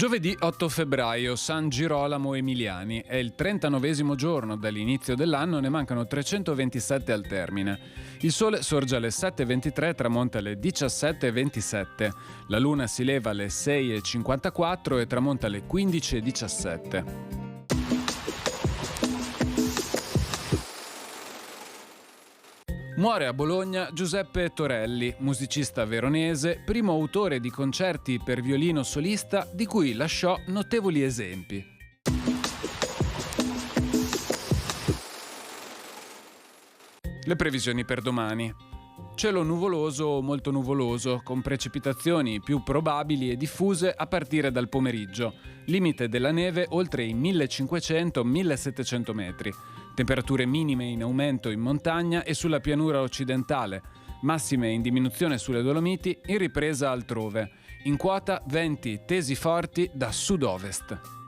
Giovedì 8 febbraio, San Girolamo Emiliani. È il 39esimo giorno dall'inizio dell'anno, ne mancano 327 al termine. Il sole sorge alle 7:23 e tramonta alle 17:27. La luna si leva alle 6:54 e tramonta alle 15:17. Muore a Bologna Giuseppe Torelli, musicista veronese, primo autore di concerti per violino solista di cui lasciò notevoli esempi. Le previsioni per domani. Cielo nuvoloso o molto nuvoloso, con precipitazioni più probabili e diffuse a partire dal pomeriggio. Limite della neve oltre i 1500-1700 metri. Temperature minime in aumento in montagna e sulla pianura occidentale. Massime in diminuzione sulle Dolomiti, in ripresa altrove. In quota venti tesi forti da sud-ovest.